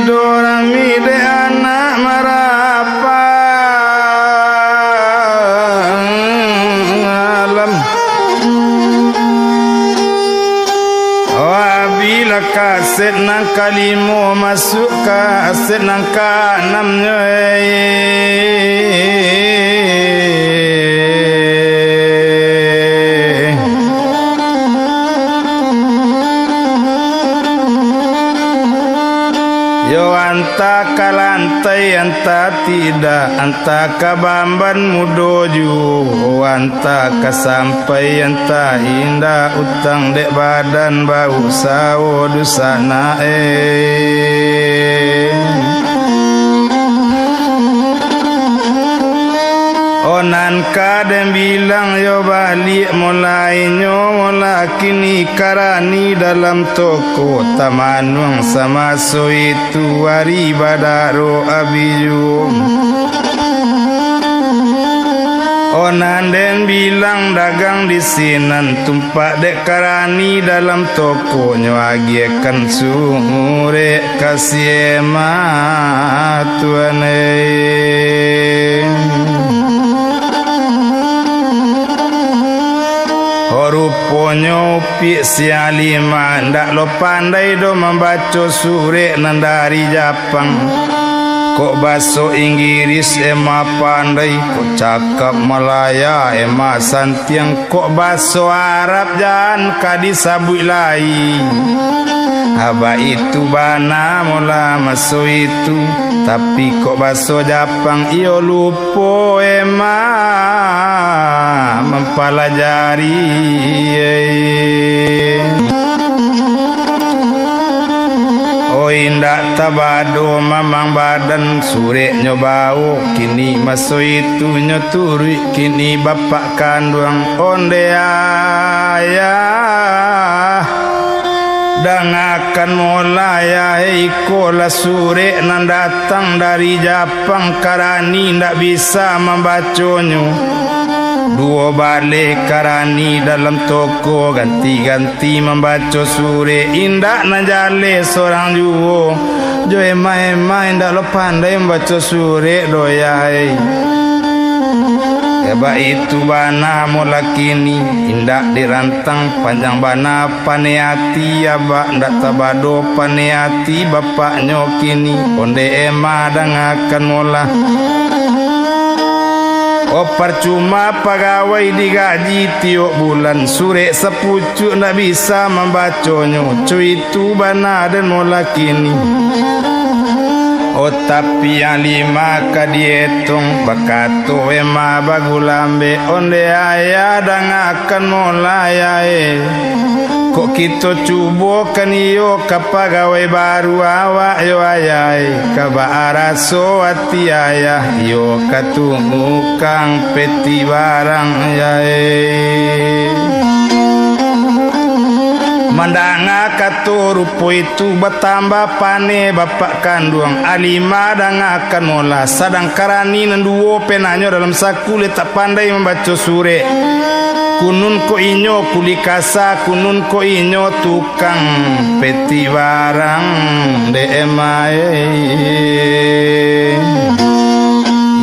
dorami de anak marapa alam wabila kaset nang kalimo masuk kaset nang kanamnya anta kalantai anta tidak anta kabamban mudoju anta kasampai anta indah utang dek badan bau sawo dusana onan kadang bilang yo balik mulai nyola kini karani dalam toko tamanung sama so itu wari badaro abiyum onan den bilang dagang di sinan tumpak dek karani dalam toko nyuagiekan sumure kasih matuane ruponyo pi sialima ndak lo pandai do membaca surek nan dari Jepang kok baso Inggris ema pandai kok cakap Malaya ema santiang kok baso Arab jan kadi sabui lai haba itu bana mula maso itu tapi kok baso Jepang iyo lupo ema mempelajari oh indak tabado mamang badan sure nyobau kini maso itu nyoturi kini bapak kandung onde ayah dan akan mulai ikola sure nan datang dari Jepang karani ndak bisa membacanya dua balik karani dalam toko ganti-ganti membaca sure indak najale seorang juo jo ema indak lo pandai membaca sure doyai Eba itu bana mula kini indak dirantang panjang bana paneati aba ndak tabado paneati bapaknya kini onde ema dangakan mula oh percuma pegawai digaji tiap bulan sure sepucuk ndak bisa membacanya cuy itu bana dan mula kini oh tapi yang lima kadietung bakato ema bagulambe onde ayah dan akan mulai kok kita cubokan iyo kapagawai baru awak yo ayah kaba araso hati ayah yo katunggu kang peti barang ayah mandanga kato rupo itu bertambah pane bapak kandung alima dan akan mola sadang karani nanduo penanyo dalam saku letak pandai membaca sure kunun ko inyo kulikasa kunun ko inyo tukang peti barang DMAE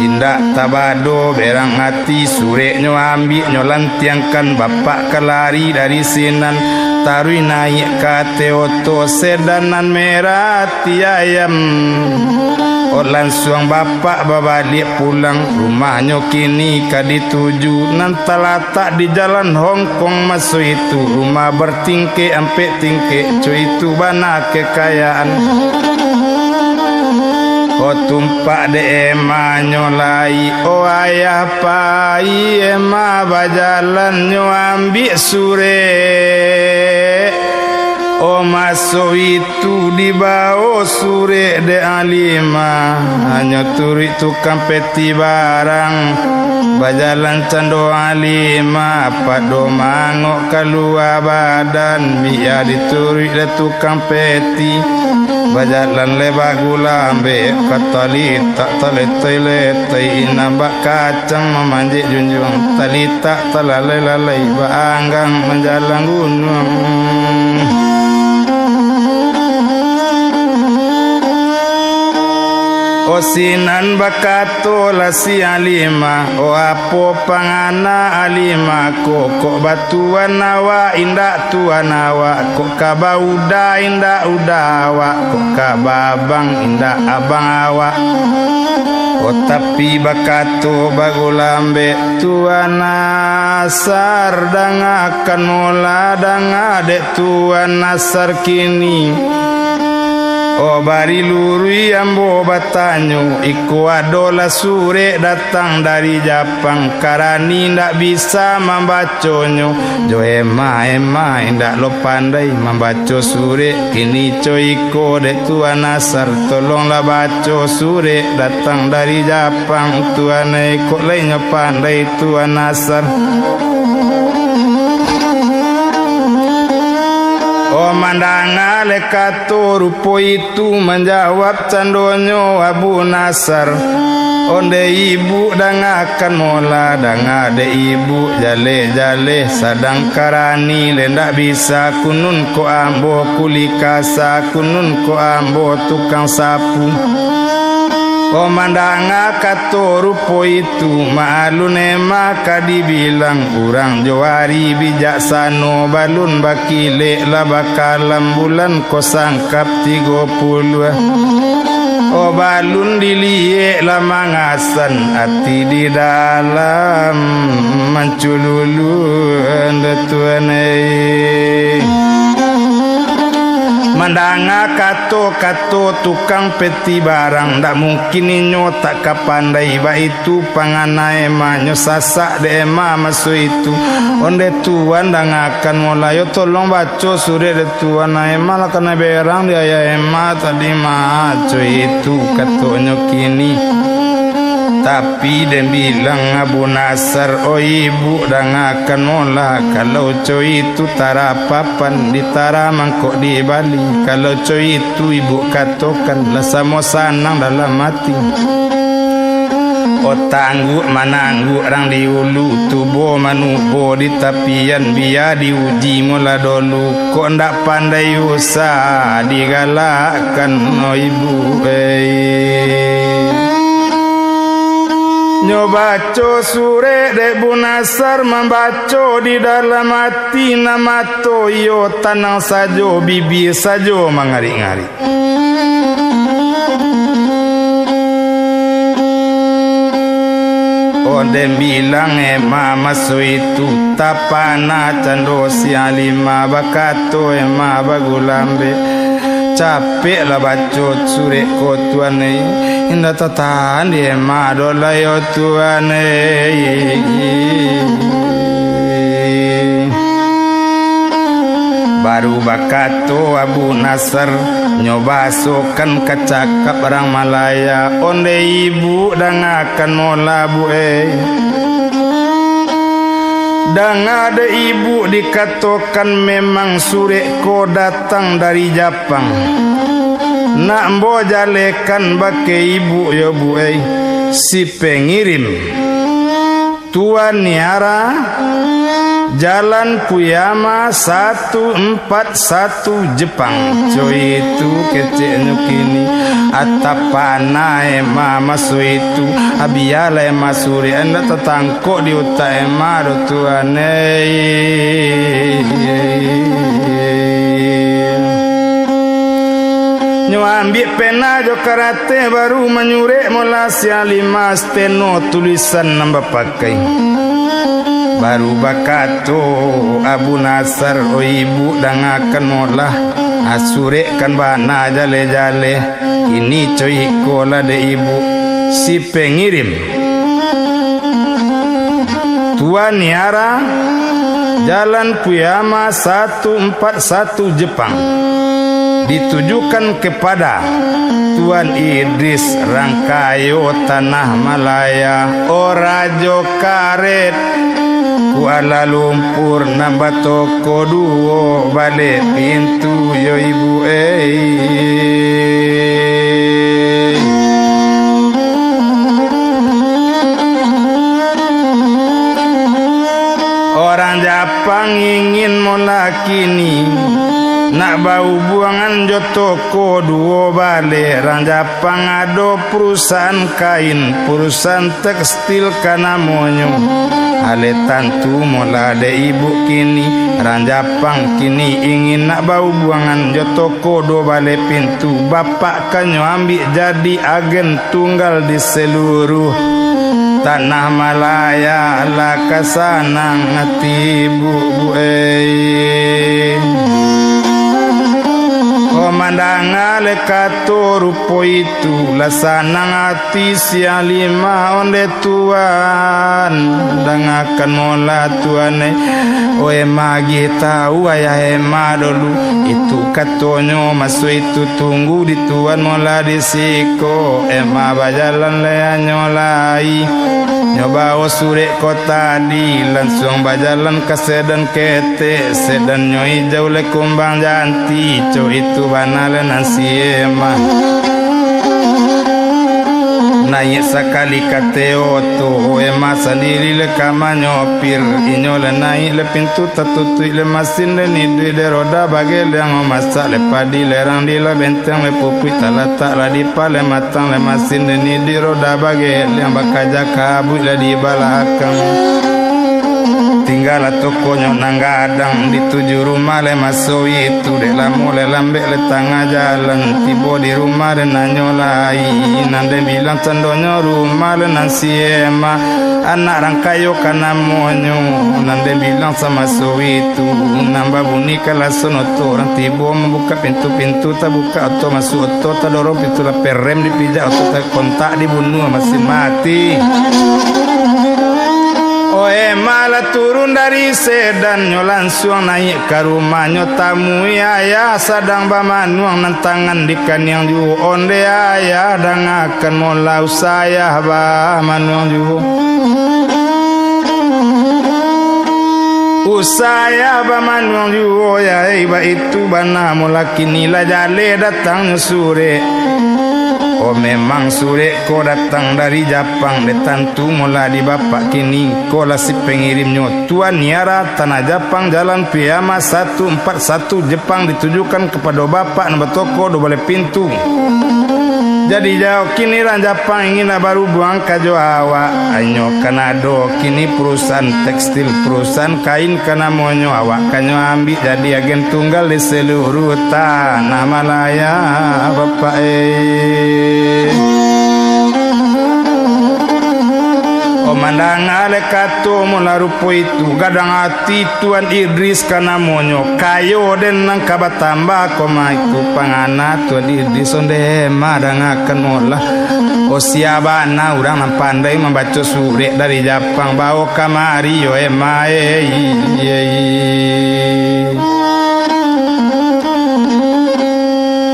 indak tabado berang hati sure nyo ambil nyo lantiangkan bapak kelari dari sinan tarui naik kate oto sedanan merah tiayam oh langsung bapak babalik pulang rumahnya kini kadituju nan talatak di jalan Hongkong masuk itu rumah bertingke ampe tingke cuy itu bana kekayaan oh tumpak de ema nyolai oh ayah pai ema bajalan nyo ambil sure oh masuk itu dibawa sure de alima hanya turi tukang peti barang bajalan cando alima pado mangok keluar badan biar dituri de tukang peti bajalan lebah gulambe katalita taletai nambah kacang memanjik junjung talita talalai baanggang menjalang gunung Sinan bakato la si alima apo pangana alima kok batuan nawa indak tuan nawa kok kabauda indak udawa kok kababang indak abang awak tapi bakato bagulambe tuan nasar dangakan mola dangade tuan nasar kini bari lurui ambo batanyo iku adola sure datang dari Jepang karani ndak bisa membaconyo jo ema ndak lo pandai membaca sure kini coiko de tuan nasar tolonglah baca sure datang dari Jepang tuan kok lainnya pandai tuan nasar. Mandang alekato rupo itu menjawab candonyo Abu Nasar onde ibu dangakan mola dangade ibu jale sadang karani lendak bisa kunun ko ambo kulikasa kunun ko ambo tukang sapu. Mandanga kato rupo itu maalune maka dibilang urang jawari bijaksano balun bakile la bakalam bulan ko sangkap 30 balun dilie la mangasan ati di dalam mencululu ndetuane mandanga kato tukang peti barang ndak mungkin inyo tak kapandai ba itu panganae manyo sasak de ema masu itu onde tuan dangakan molayo tolong baca sure de tuan nae malah kana berang dia ya ema tadi maco itu katonyo kini. Tapi dia bilang Abu Nasar ibu dangakan mola kalau coy itu tarapapan ditara mangkok di Bali kalau coy itu ibu katakan lah samo sanang dalam mati tangguh manangguh orang di ulu tubuh manubo di tapian biar diuji mula dulu kok ndak pandai usah digalakkan ibu nyobaco sure de Bu Nasar membaco di dalam hati nama toyo tanang sajo bibi sajo mangari-ngari. Onde bilang ema masu itu tapana cando si alima bakato ema bagulambe capek lah bacot sure ko tuane indah tatan dia madola yo tuane baru bakato Abu Nasar nyoba sokan kacakap orang Malaya onde ibu dangakan mola bu dan ada ibu dikatakan memang sure ko datang dari Jepang nak mbo jalekan bake ibu ya bu si pengirim tuan niara Jalan Puyama 141 Jepang coy itu kecilnya kini atapana ema masu itu abiala ema suri anda tetangkok di uta ema tuane ambil pena jo karate baru menyurek mula sialima steno tulisan nambah pakai baru bakato Abu Nasar ibu dangakan molah asurekan bana jale-jale ini coy kola de ibu si pengirim tuan niara Jalan Puyama 141 Jepang ditujukan kepada Tuan Idris Rangkayo Tanah Malaya Orajo Karet Kuala Lumpur nambah toko duo balik pintu yo ibu orang Jepang ingin mula kini nak bau buangan jotoko duo bale ranjapang ado perusahaan kain perusahaan tekstil kana monyo ale tantu mola de ibu kini ranjapang kini ingin nak bau buangan jotoko do bale pintu bapak kanyo ambil jadi agen tunggal di seluruh tanah Malaya la kasanang hati bu Komandang lekato rupo itu lasanang hati siang lima onde tuan dangakan mola tuane oe magi tahu ayah ema dulu itu katonyo masuk itu tunggu di tuan mola di siko ema bajalan lea nyolai nyoba surek kota di langsung bajalan ke sedan kete sedan nyoi jauh le kumbang janti co itu banale nasi emah naik sekali kate oto emah sendiri le kama nyopir inyo le naik le pintu tertutup le masin le nidui de roda bagai le yang masak le padi le rang di le benteng le pupui talatak la di pale matang le masin le nidui roda bagai le yang bakaja kabut le di balakang tinggal tokonya nanggadang di 7 rumah le masuk itu de lamu le lambek le tengah jalan tiba di rumah de nanyolai nande bilang tandonyo rumah le nasi ema anak rangkayo kana monyo nande bilang sama so itu nambah bunyi kala sonoto orang tiba membuka pintu-pintu tak buka atau masuk atau tak dorong pintu la perem dipijak atau tak kontak dibunuh masih mati. Oe malah turun dari sedan nyo langsung naik ke rumahnya tamu ayah sadang bamanuang nantangan dikan yang ju onde ayah dan akan molau saya bamanuang ju usaya bamanuang ju ya iba itu bana mula kini lah jale datang sore. Oh memang sore ko datang dari Jepang detantu mula di bapak kini ko lah si pengirimnya tuan niara tanah Jepang jalan Piyama 141 Jepang ditujukan kepada bapak nombor toko do balik pintu jadi jauh kini ran Jepang ingin baru buang kajo awak anyo kanado kini perusahaan tekstil perusahaan kain kana monyo awak kanyo ambil jadi agen tunggal di seluruh tanah Malaya bapak Omandang alekato mula rupo itu gadang hati Tuan Idris kana monyo kayo den nang kabatamba koma itu pangana Tuan Idris onde madang akan mola o siabana urang nang pandai membaca surek dari Jepang bawa kamari yo emae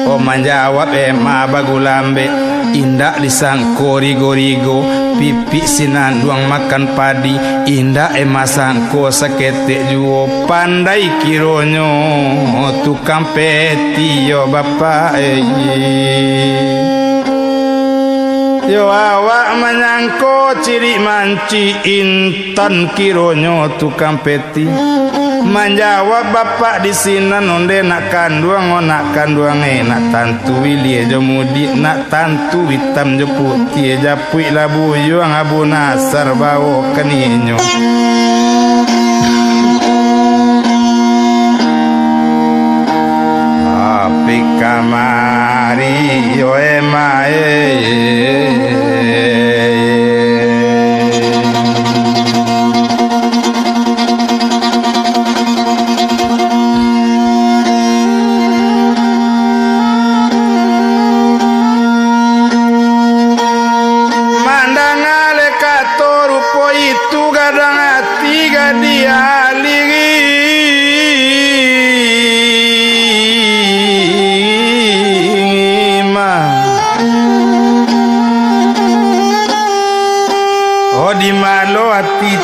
o manjawab ema bagulambe indak lisang korigo-rigo pipi sinan duang makan padi indak emasangko sakete juo pandai kironyo tukang peti yo bapak yo awak menyangko ciri manci intan kironyo tukang peti menjawab bapak di sini nonde nak kanduang nak tantu wili jomudi nak tantu hitam jo putih japui labu yuang abu nasar bawo keninyo api kamari yo emae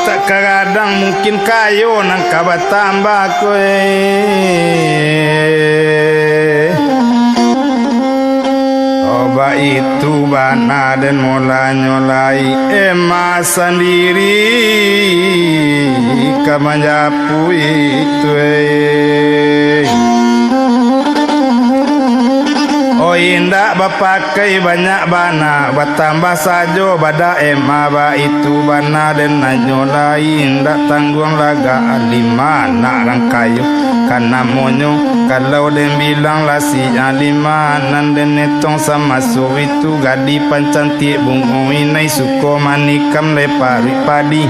tak kadang mungkin kayo nang kabatamba ko oba itu bana dan mola nyolai emas sendiri kamanjapu itu indak bapakai banyak bana, bertambah sajo bada aba itu bana dan nyolai indak tanggung laga lima nak rangkayu karena monyo kalau den bilang lasi lima nan den netong sama so itu gadi pancantik bungo inai suko manikam lepari padi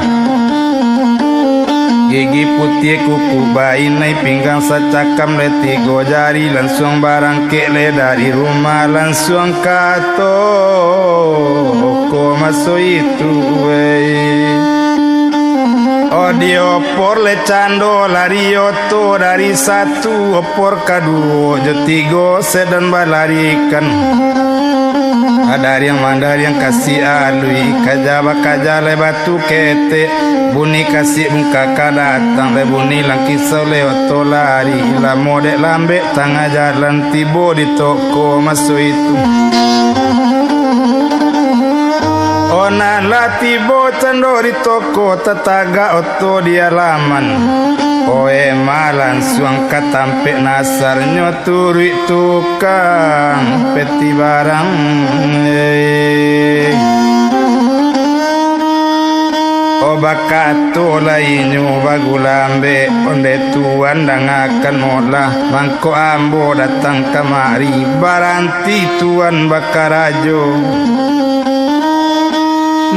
gigi putih kuku bainai pinggang sacakam le tigo jari langsung barang ke le dari rumah langsung kato ko masuk itu Odio opor le cando lari oto dari satu opor kadu jetigo sedan balarikan Adar yang mandar yang kasih alui kajaba kajale batu kete buni kasih muka kadatang le buni langkisau le oto lari la mode lambe tengah jalan tibo di toko masuk itu Ona la tibo cando di toko tetaga oto di halaman Oe malan suang katampe nasarnya turi tukang peti barang Obakato lainyo bagulambe onde tuan dangakan mola mangko ambo datang kemari baranti tuan bakarajo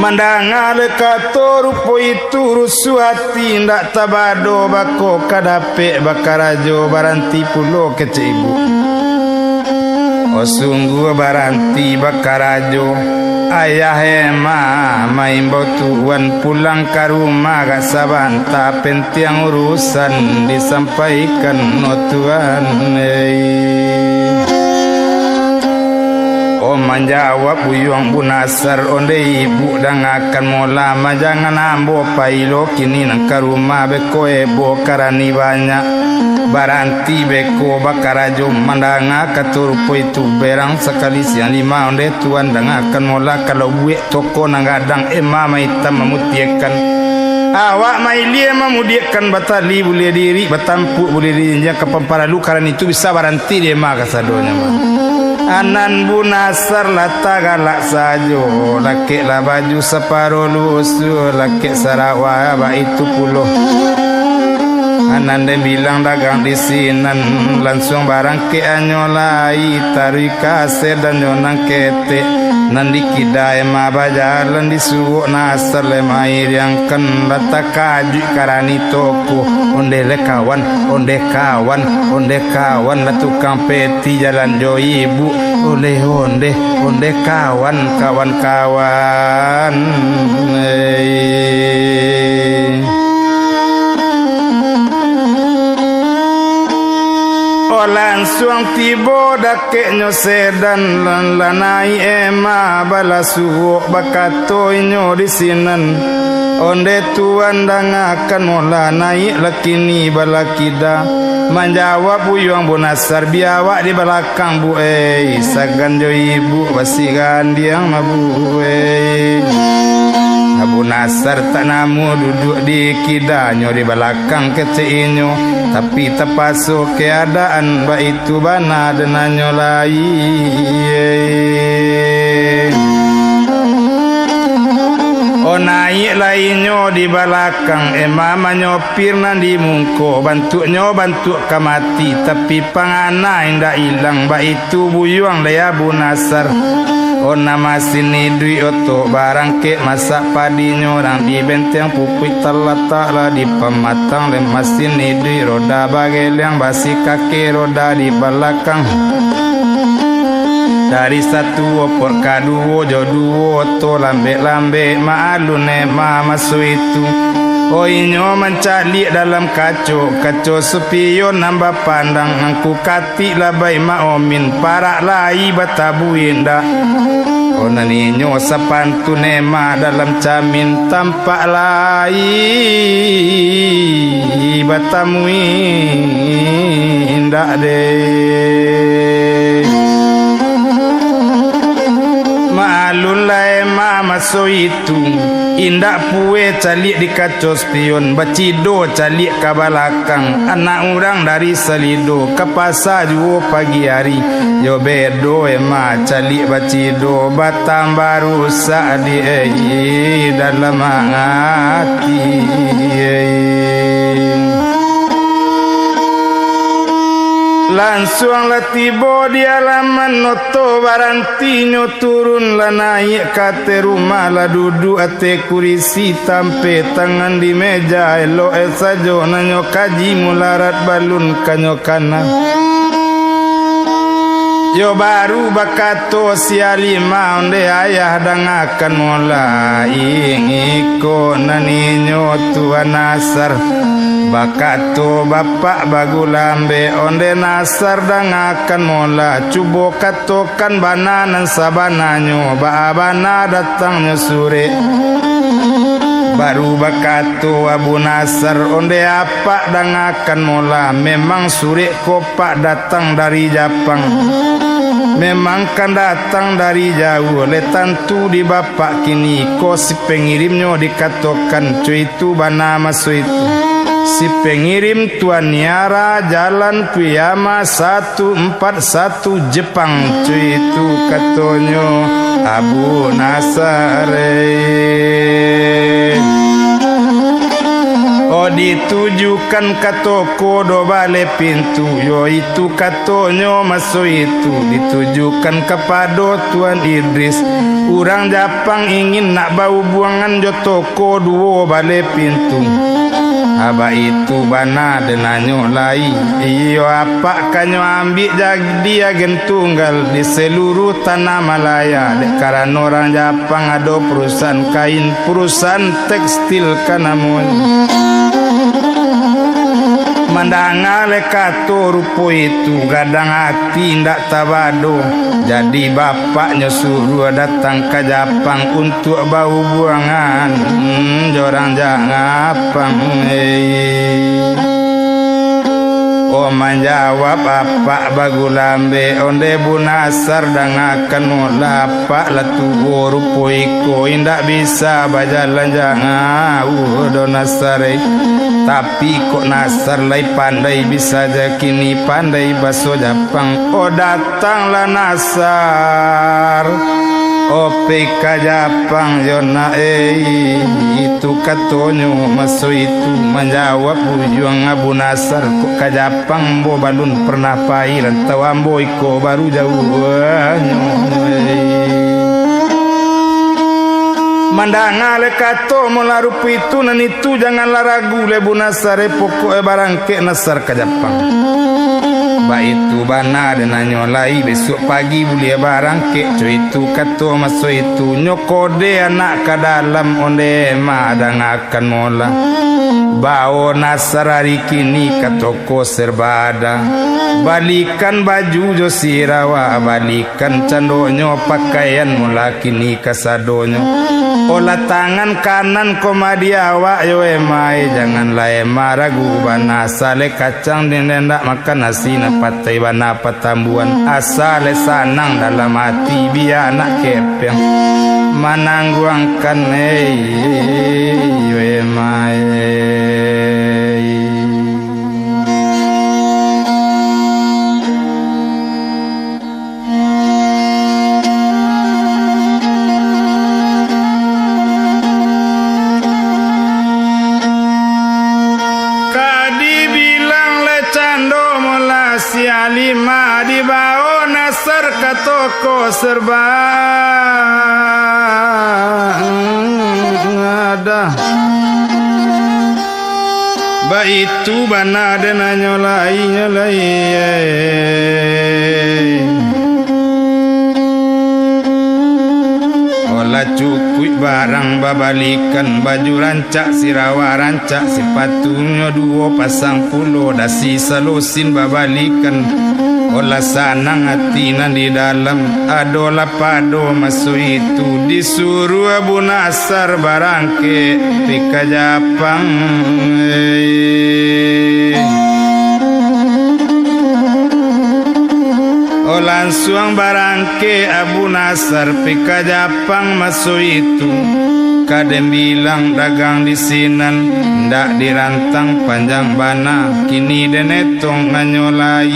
Mandangale kato rupo itu rusuh hati ndak tabado bako kadape bakarajo baranti pulo kece ibu O sungguh baranti bakarajo ayah ema main tuan pulang ke rumah gak sabanta penting urusan disampaikan no tuan O menjawab buyuang bunasar onde ibu dan akan mulama jangan ambo pailo kini nang ke rumah beko ebo karani banyak baranti beko bakarajo mandanga katurpo itu berang sekali siang lima onde tuan dan akan mula kalau buek toko nang gadang mama hitam memutiakan awak mailia memudiakan batali boleh diri batampu boleh diri ke pamparalu karena itu bisa baranti dia maka sadonya mah Anan bunasar lata galak sajo laki la baju separuh lusuh laki Sarawak ba itu puluh Anan dia bilang dagang di sinan langsung barang ke anyolai tarik kasir dan nyonang kete nandi kidai ma bajalan disuruh nasar le mair yang kan lata kaji karani toko onde kawan la tukang peti jalan jo ibu onde kawan langsung tibo dakeknyo sedan lan lanai ema balasuo bakato inyo di sinan onde tuan dangakan mola naik lakini balakida menjawab buyuang bunasar biawak di belakang bu sagan jo ibu basigan diang mabu Abu Nasar tak namu duduk di kidanyo di belakang keceinyo tapi terpasu keadaan ba itu bana denanyo lain O naik lainyo di belakang mama nyopir nandi mungko bantu kamati tapi pangana indah hilang ba itu buyuang le Abu Nasar O nama sini dui oto barang ke masak padi nyorang di benteng pupui terletak lah di pematang lemas sini dui roda bagai yang basi kaki roda di belakang dari satu opor kaduo joduo oto lambe maalune ma masu itu O inyo mencari dalam kaco sepion nambah pandang angku kati labai maomin parak lai batabu indah O naninyo sapantu nema dalam camin tampak lai batamu indah deh Maalulai ma maso itu Indak pue calik di kaco spion, bacido calik ke balakang. Anak orang dari selido ke pasar juo pagi hari. Yo bedo ema calik bacido batang baru saadi dalam hati. Langsung lah tiba di halaman noto barantinyo turun lah naik kate rumah lah duduk ate kurisi tampe tangan di meja elo sajo nanyo kaji mularat balun kanyo kana. Yo baru bakato sialima onde ayah dangakan mulai ngiko naninyo tuan nasar. Bakato bapak bagulambe onde nasar dangakan mola cubo katokan bananan sabananyo baabana datangnya sore. Baru bakato abu nasar onde apa dangakan mola memang sore kopak datang dari Jepang. Memang kan datang dari jauh oleh tantu di bapak kini ko si pengirimnya dikatokan cuy itu bana masuk itu. Si pengirim Tuan Niara Jalan Piyama 141 Jepang cuy itu katonyo Abu Nasare. Oh ditujukan ke toko do bale pintu yo itu katonyo masuk itu ditujukan kepada Tuan Idris. Orang Jepang ingin nak bau buangan jo toko duo bale pintu. Aba itu bana denanyo lai. Iyo apa kanyo ambil jadi agen tunggal di seluruh tanah Malaya. Karena orang Jepang ada perusahaan kain, perusahaan tekstil kanamun. Mandangale kato rupo itu gadang hati ndak tabado. Jadi bapaknya suruh datang ke Jepang untuk bau buangan. Jorang Jepang. Oh menjawab bapak bagulambe onde Bu Nasar dangakan mola pak latu rupo iko indak bisa bajalan jangan do Nasare. Tapi kok Nasar lai pandai bisa aja kini pandai baso Jepang. Oh datanglah Nasar OPK Jepang Yona itu katonyo masuk itu menjawab bujuang Abu Nasar kok ke Jepang bo balun pernah pai rantau ambo iko baru jauh. Mandangale kato mula rupi itu nan itu janganlah ragu le Bu Nasar pokok barangke Nasar ke Jepang. Ba itu bana denanyo lai besok pagi bulia barangke cuy itu kato masuk itu nyokode anak ke dalam onde madang akan mola. Bawa Nasar hari kini ke toko serba ada. Balikan baju jo sirawa, balikan candonyo pakaian mula kini kasadonyo. Olah tangan kanan komadi awak yo emai janganlah emah ragu bana asale kacang dinendak makan nasi napatai bana patambuan asale sanang dalam hati biar anak kepeng manangguangkan yo emai. Si Alima dibawa Nasar ke toko serba ada. Ba itu bana dena nyolai olah cukup barang babalikan baju rancak sirawa rancak sepatunya dua pasang pulo dasi salosin babalikan olah sanang hatinan di dalam adolah pado masuk itu disuruh Abu Nasar barangke pika Jepang. Oh langsung barangke Abu Nasar pika Jepang masuk itu kadem bilang dagang di sinan ndak dirantang panjang bana kini denetong nganyolai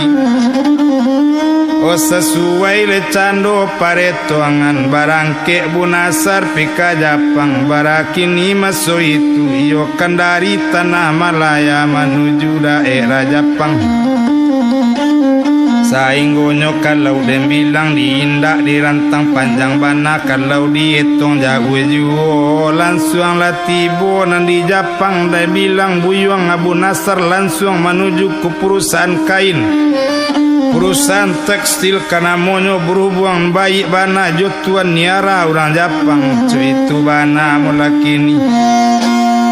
o sesuai le cando pareto angan barangke bunasar pika Japang barakini maso itu iyo kan dari tanah Malaya menuju daerah Japang sainggonyo kalau dem bilang diindak dirantang panjang bana kalau dihitung jago juo langsung latibo nan di Japang dia bilang buyuang Abu Nasar langsung menuju ke perusahaan kain perusahaan tekstil karena monyo berhubungan baik bana jotuan niara orang Japang itu bana mulakini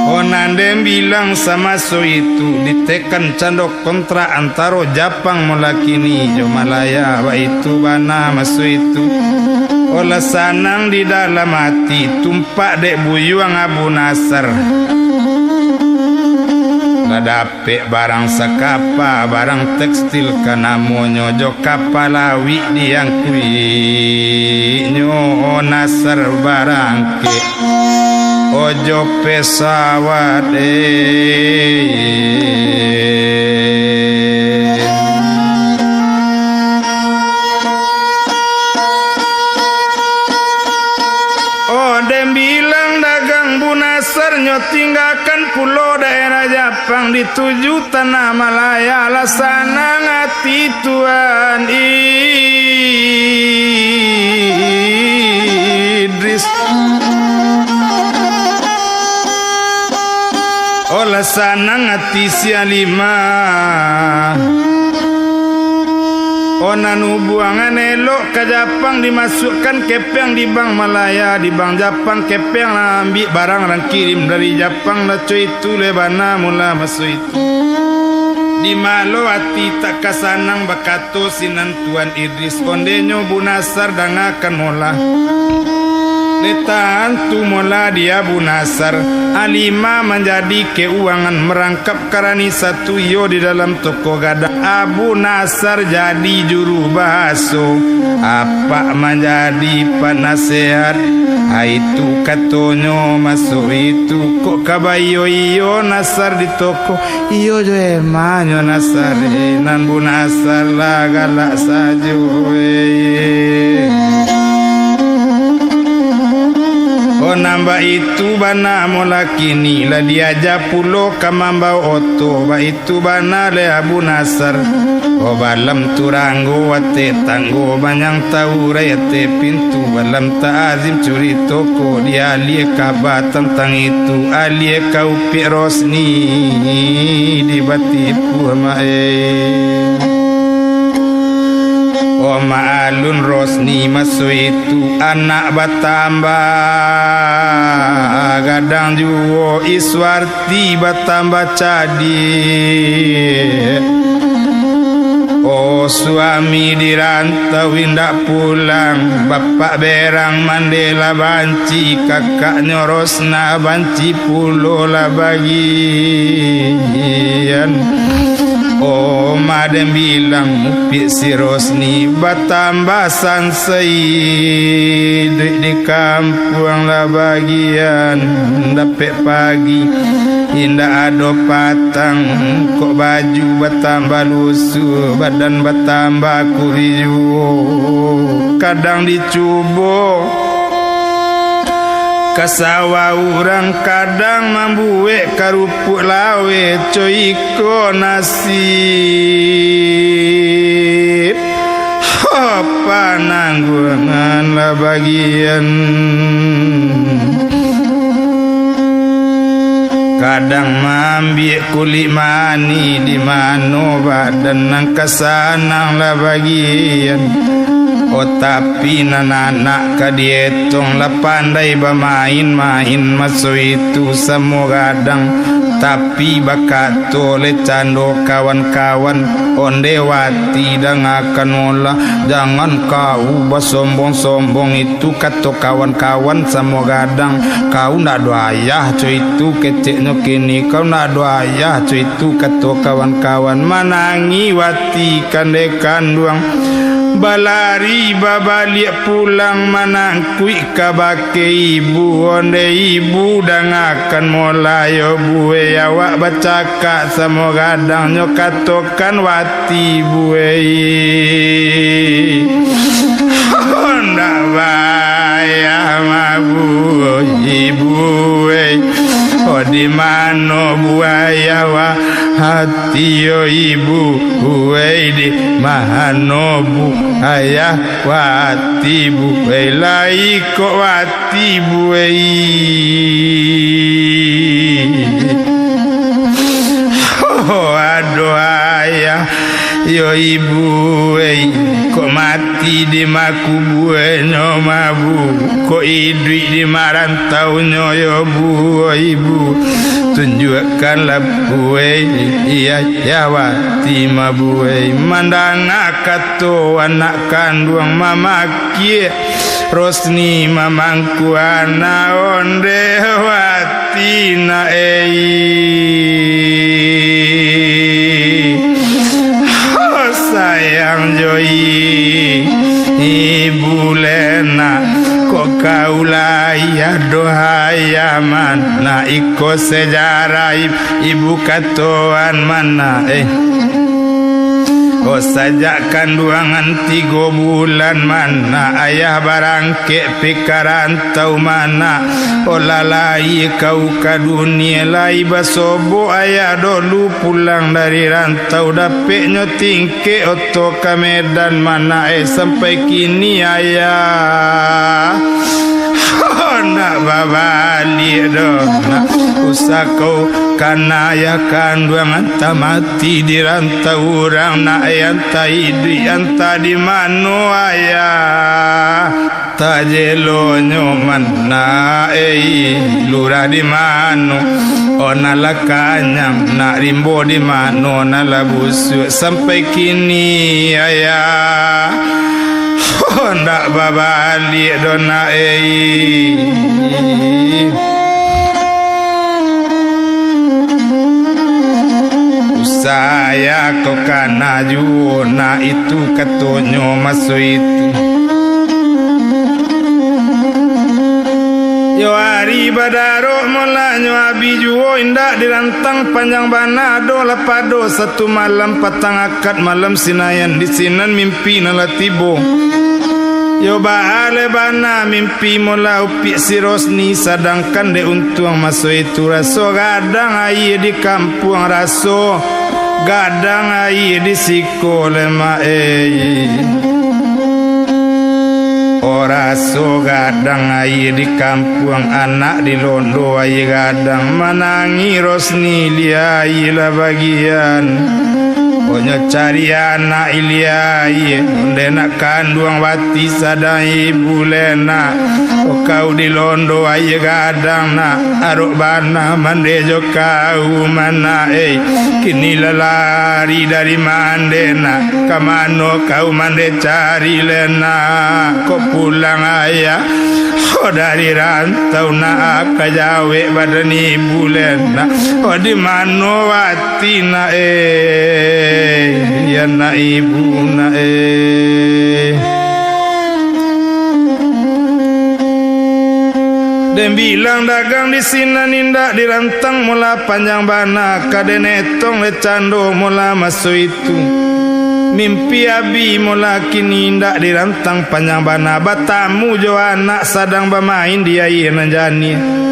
Onandem bilang sama so itu ditekan candok kontrak antara Japang mulakini jo Malaya wa itu bana maso itu olah sanang di dalam hati tumpak dek buyuang Abu Nasar ladapek barang sakapa barang tekstil kana monyo jo kapalawi diangkui nyo Nasar barangke ojo pesawat dem bilang dagang Bu Nasar nyo tinggalkan pulau daerah Japang dituju tanah Malaya lasana ngati Tuan Idris olah sana ngati sialima onanu buangan elok ke Japang dimasukkan kepeng di Bank Malaya di Bank Japang kepeng lah ambil barang orang kirim dari Japang lah cuy itu lebana mula masuk itu di malo hati tak kasanang bakato sinan Tuan Idris kondenyo Bu Nasar dangakan mola letaan tu mola dia Bu Nasar alima menjadi keuangan merangkap karani satu yo di dalam toko gadang Abu Nasar jadi juru bahaso apa menjadi penasehat itu katonyo masuk itu kok kabayo iyo Nasar di toko iyo jo emanyo Nasar nan Bu Nasar lah galak sajo nambah itu bana molakini lah diajak pulo kamambau oto ba itu bana le Abu Nasar o balam turanggo wate tanggo banyang tahu rayate pintu balam ta'azim curi toko dia alie kabar tentang itu alie kau pirosni di batipu mae o maalun Rosni masuk itu anak batambah gadang juo Iswarti batambah cadi oh suami dirantau indak pulang bapak berang Mandela banci kakaknya Rosna banci pulo lah bagian oh madem bilang mupi si Rosni batambah sansai duit di kampung lah bagian dapet pagi indah ada patang kok baju batambah lusuh badan batambah kuriu kadang dicubo kasawa urang kadang mambuek karupuk lawe coiko nasib apa nanggungan lah bagian kadang mambiek kulit mani di mano badan nang kasanang lah bagian oh tapi anak kadietong lah pandai bermain-main masuk itu semua kadang tapi bakato le cando kawan-kawan ondewati dan akan mola jangan kau bersombong-sombong itu kata kawan-kawan semua kadang kau nak doayah cuy itu keceknya kini kau nak doayah cuy itu kata kawan-kawan manangi wati kandekan duang balari babalik pulang manangkui kabake ibu onde ibu dangakan mulai buwe awak bacaka samo gadang nyokatokan wati buwe honda bayah mabu ibu di mano buaya wa hati yo ibu di mano buaya wati buai lai ko wati buai aduh ayah yo ibu kok mati di maku buenyo mabu kok idui di marantau nyoyo bu ibu tunjukkanlah bue iya yawati mabue mandang akato anak kandung mama kie Rosni mamangku ana onde wati na sayang Joyi ibu Lena kok kaulah ya dohaya mana iko sejarah ibu katoan mana oh sajak kanduangan 3 bulan mana ayah barangke pikaran tau mana oh lalai kau ke dunia lai basobo ayah dulu pulang dari rantau dapet nyotingke oto ke Medan mana sampai kini ayah nak babali nak usah kau karena ya kandungan mati di rantau orang nak yang taidi yang tadi mano ayah tajelo nyoman na lurah di mano ona lakanyam nak rimbo di mano na labusu sampai kini ayah ndak babali dona saya kok kana juna itu katonyo masuk itu yo hari badaro molanyo abi juo indak dirantang panjang banado lapado satu malam patang akad malam sinayan di sinan mimpi nalatibo yo baale bana mimpi mola upi si Rosni sedangkan de untung masuk itu raso gadang air di kampung raso gadang air di sikolema ora so gadang air di kampung anak di londo air gadang manangi Rosni liai la bagian Onyo cari anak Iliai Onde nak kandung wati sadang ibu Lena O kau di londo aye gadang na Arok bana mandejo kau mana Kini lelari dari mandena Kamano kau mande cari Lena Kau pulang ayah Oh dari rantau na kajawe badan ibu Lena Oh di mano wati na ya na ibu na dan bilang dagang di sini nindak dirantang mula panjang bana kadenetong le cando mula masuk itu mimpi abi mula kini ndak dirantang panjang bana batamu jo anak sadang bermain dia nanjani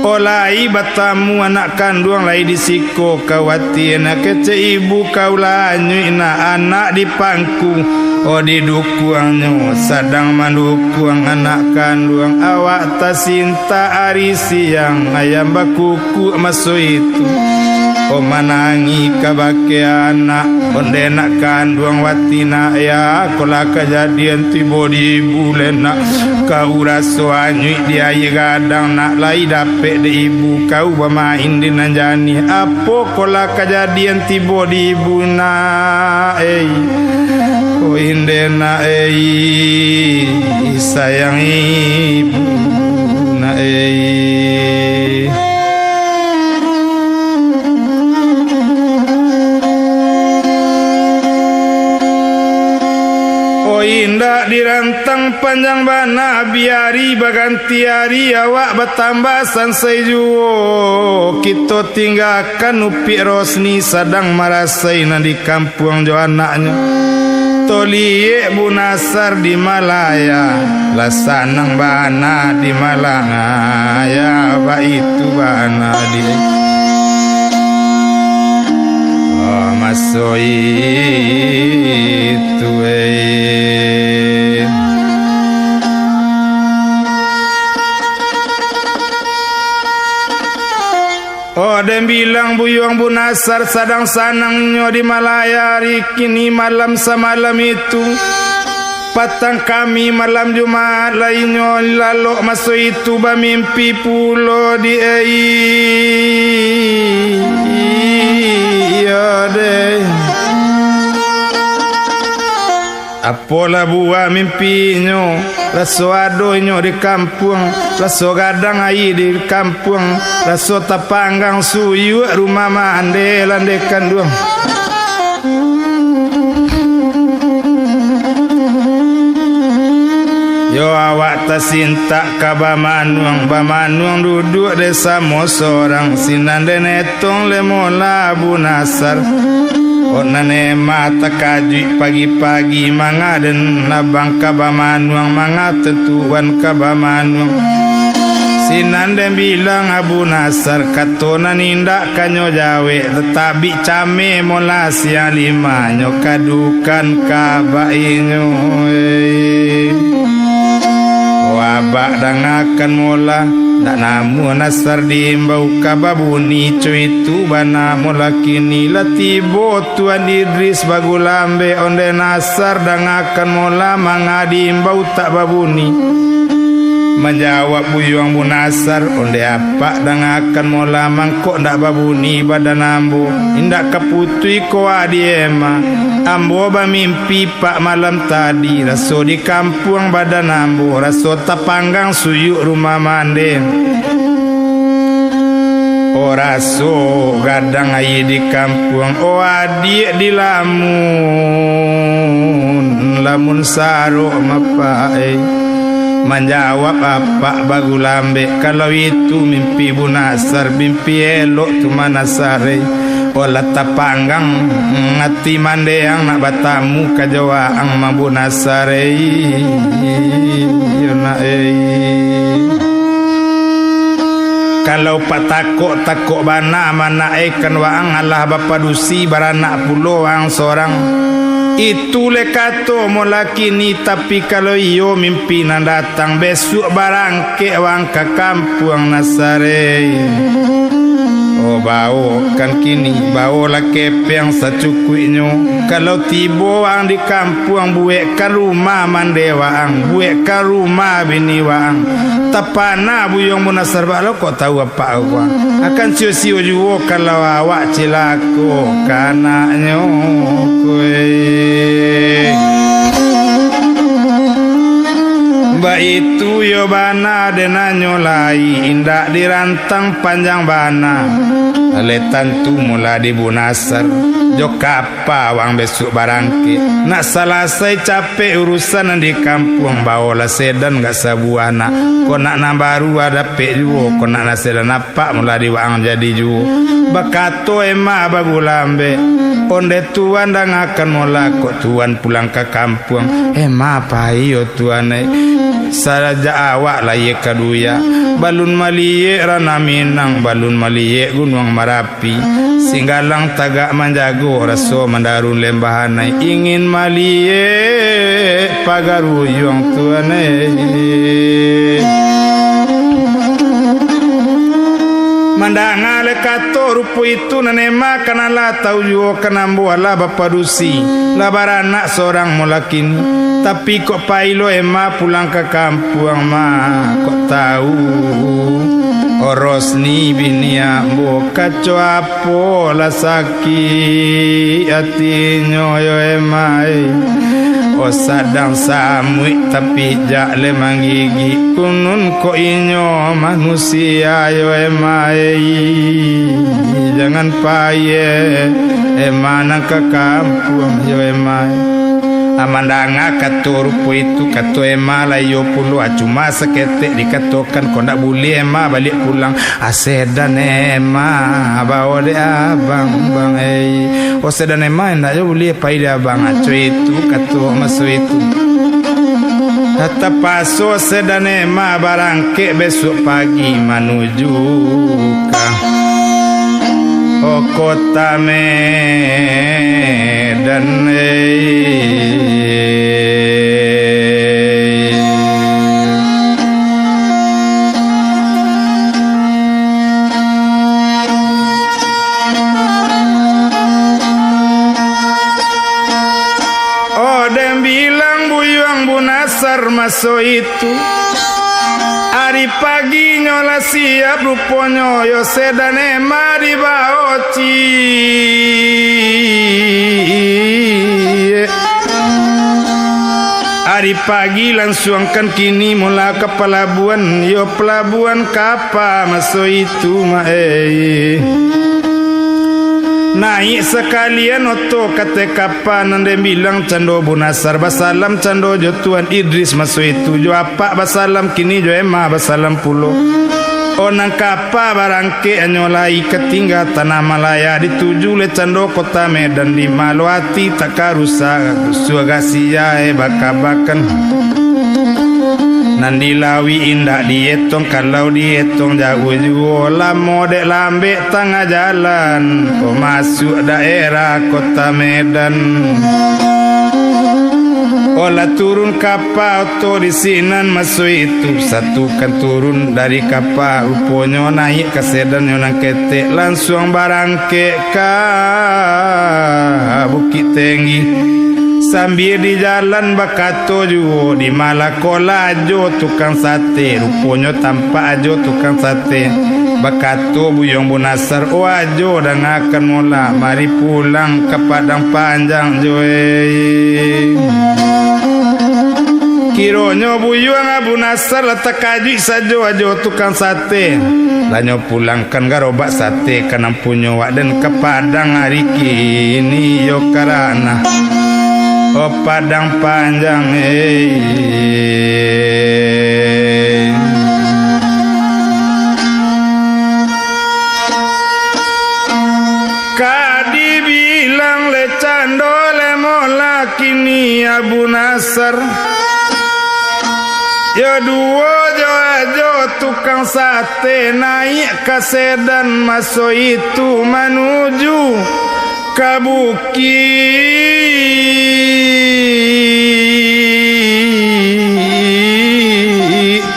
olai batamu anak kandung lai di siko kawati nak kece ibu kau lanyu ina anak di pangku oh di dukuangnya sadang mandukuang anak kandung awak tasinta ari siang ayam bakuku masuk itu oh manangi kabake anak onde nak kandung watina ya kola kejadian tibo di ibu Lena kau raso anyu dia gadang nak lai dapet de ibu kau bermain di nanjani apo kola kejadian tibo di ibu na oh inde na sayang ibu na Oh indah dirantang panjang bana biari baganti hari awak bertambah sansai juo kita tinggalkan upi Rosni sedang marasai na di kampung jo anaknya tolie bunasar di Malaya lasanang bana di Malaya ba itu bana di masuk itu oh dan bilang buyung bunasar sadang sanangnya di Malaya hari kini malam semalam itu patang kami malam Jumat lainnya lalu masuk itu bermimpi pulo di iya deh apalah buah mimpinya raso adonyo di kampung raso gadang air di kampung raso tapanggang suyu rumah mande landekan doang yo awak tasinta ka Bamanuang duduk desa mosorang sinande netong lemola bunasar onane mata kaji pagi-pagi mangaden nabang ka Bamanuang manga tentuan ka Bamanuang sinande bilang Abu Nasar katona nindak kanyo jawe tetapi came mola siang lima nyo kadukan ka bainyo wabak dangakan mola tak namu nasar diimbau kababuni cuy itu bana mola kini latibo tuan Idris bagulambe onde nasar dangakan mola mangadimbau tak babuni menjawab buyung bunasar onde apa dangakan mola mangkok ndak babuni badan ambo indak keputui ko adiema ambo mimpi pak malam tadi raso di kampung badan ambo raso tapanggang suyuk rumah mande oh raso gadang air di kampung oh adik di lamun saruk mapai menjawab apa bagulambe kalau itu mimpi bunasar mimpi elok tu manasare olah tapanggang ngati mande yang nak batamu kajawa ang mabunasare yona kalau patakok bana mana ikan waang Allah bapa dusi baranak pulo ang sorang itu lekato mola kini tapi kalau iyo mimpi nan datang besok barangke wang ke kampung Nasare oh bau kan kini bau la kepeng sacukuinyo kalau tibo wang di kampung buek ke rumah mandewaang buek ke rumah bini waang tapana buyong munasar balo kok tahu apa gua akan sio-sio juo kalau awak cilako kanaknyo Mbak itu yo bana denanyo lai indak dirantang panjang bana letan tu mula di bunasar jo kapa wang besok barangke nak selesai capek urusan di kampung bawa sedan gak sabuana ko nak nambaru ada pek juo ko nak sedan apa mula di wang jadi juo bakato ema bagulambe onde tuan dang akan mula kok tuan pulang ke kampung ema apa iyo tuan saraja awak lah ye kaduya balun maliye rana Minang balun maliye gunung Marapi singgalang tagak manjago raso mandarun lembahanai ingin maliye pagaruyung tuane mandangale kato rupu itu nanema kanala tau juo kanambo ala bapadusi labarana seorang mulakin tapi kok pailo ema pulang ke kampung ma kok tahu Rosni bini ambo kaco apo la sakit hatinya yo emai o sadang samui tapi jak le manggigi kunun ko inyo manusia yo emai jangan paye emana ke kampung yo emai amandanga kato rupo itu kato ema layo pulu cuma seketik dikatokan kau nak boleh ema balik pulang sedan ema bawa dia abang bang sedan ema nak je boleh pai dia abang aco itu kato masuk itu kata paso sedan ema barangke besok pagi menuju kota Medan dan bilang buyang Bu Nasar masuk itu hari pagi nyola siap ruponyo yo sedan ema di baoci hari pagi langsung kan kini mula ke pelabuhan yo pelabuhan kapa masuk itu naik sekalian oto kata kapan anda bilang cando Bu Nasar basalam cando jo Tuan Idris masuk itu jo apa basalam kini jo ema basalam pulo onang kapa barangke anyolai ketinggal tanah Malaya dituju le cando kota Medan di Maluati takarusa suagasia bakabakan Nandi lawi indah dietong kalau dietong jauh jauh lamo dek lambe tengah jalan masuk daerah kota Medan olah turun kapal to di sinan masuk itu satu kan turun dari kapal uponyo naik ke sedan nang ketek langsung barangke ke Bukit Tinggi sambil di jalan bakato jo di Malakola ajo tukang sate ruponyo tampak ajo tukang sate bakato buyong Bu Nasar ajo dan akan mula mari pulang ke Padang Panjang jo kironyo buyong Bu Nasar letak kaji sajo ajo tukang sate lanyo pulangkan garobak sate kanang punyo wak dan ke Padang hari kini yo karana Padang Panjang Kadi bilang le cando le mola kini Bu Nasar yo duo jo ajo tukang sate naik ke sedan masuk itu menuju ke Bukit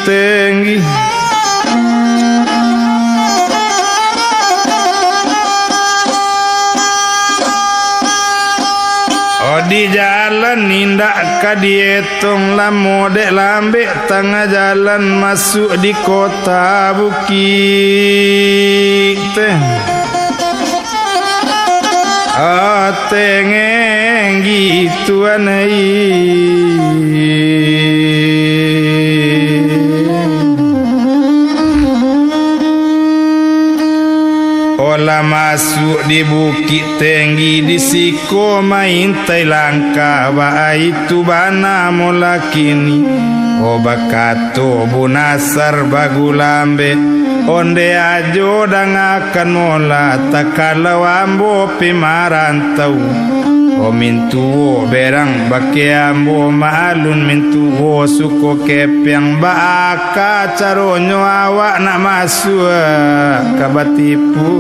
Tinggi di jalan nindak ka dietong lamo dek lambe tengah jalan masuk di kota Bukit tengeng gitu olah masuk di Bukit Tinggi di siko main Langka ba itu bana mula kini bakato Bu Nasar bagulambe onde ajo dang akan mula takalau ambo pimarantau mintuo berang bake ambo maalun mintuo suko kepyang baaka caronyo awak nak masuk kabatipu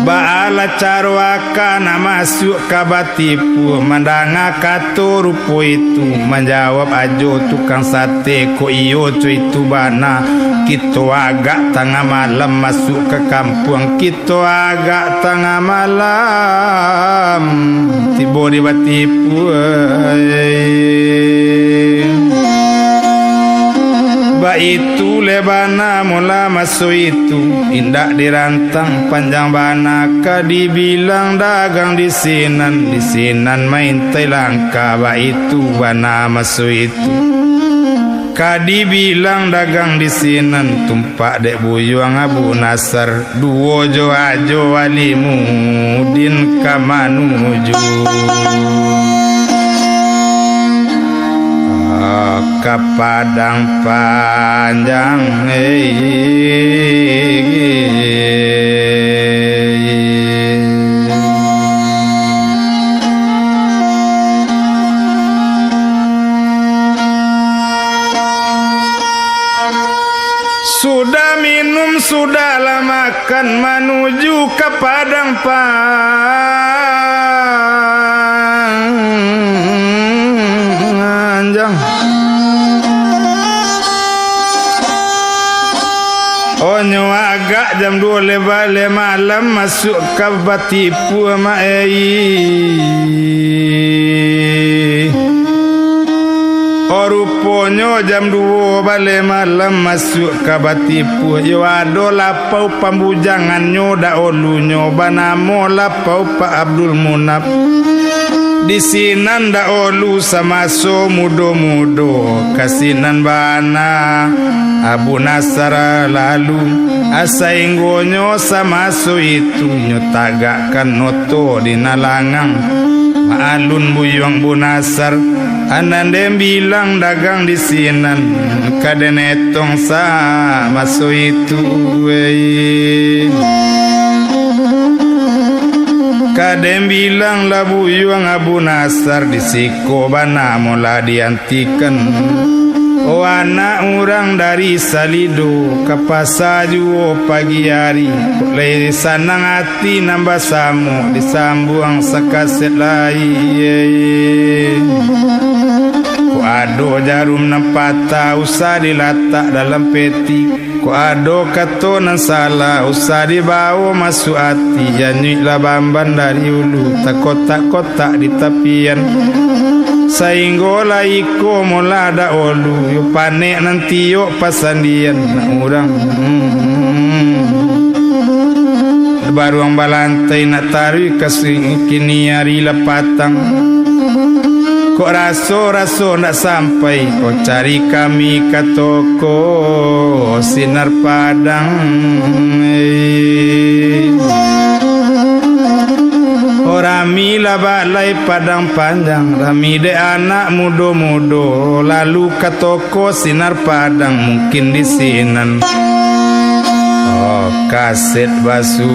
baala carwaka nak masuk kabatipu mandanga kato rupo itu menjawab ajo tukang sate ko iyo cuy itu bana kita agak tengah malam masuk ke kampung kita agak tengah malam tiba di batipu ba itu lebana mula masuk itu indak dirantang panjang bana ka dibilang dagang di sinan main Langka ba itu bana masuk itu Kadi bilang dagang di sinan tumpak dek buyuang Abu Nasar duo jo ajo walimu din kamanuju ke padang panjang Sudah minum, sudahlah makan, menuju ke padang panjang. Onyo agak jam 2 balik malam masuk ke Batipu Rupanya jam 2 balik malam masuk ke Batipu. Yo ado lapau pambujangan nyoda olunyo banamo lapau Pak Abdul Munab. Di sinan da olu sama so mudo-mudo kasinan bana Abu Nasar lalu asainggonyo sama so itu nyotagakan noto di nalangang maalun buyuang Bu Nasar anande bilang dagang di sinan kadenetong sama so itu Kadem bilang lah buyuang Abu Nasar di siko bana mula diantikan. Oh anak orang dari Salido ke Pasajuo pagi hari le sanang hati nambah samu disambuang sekaset lain. Ku ado jarum nempata usah diletak dalam peti. Ku ado katonan salah usah dibawa masuk hati. Janyuilah bamban dari ulu tak kotak-kotak di tepian. Sainggola iko mula da olu yo panek nanti yo pasandian orang baruang balantai nak tarik kasing kini hari lepatang kok raso nak sampai kau cari kami ke toko sinar padang Rami lah balai padang panjang Rami de anak mudo-mudo lalu ke toko sinar padang mungkin di sinan kaset basuh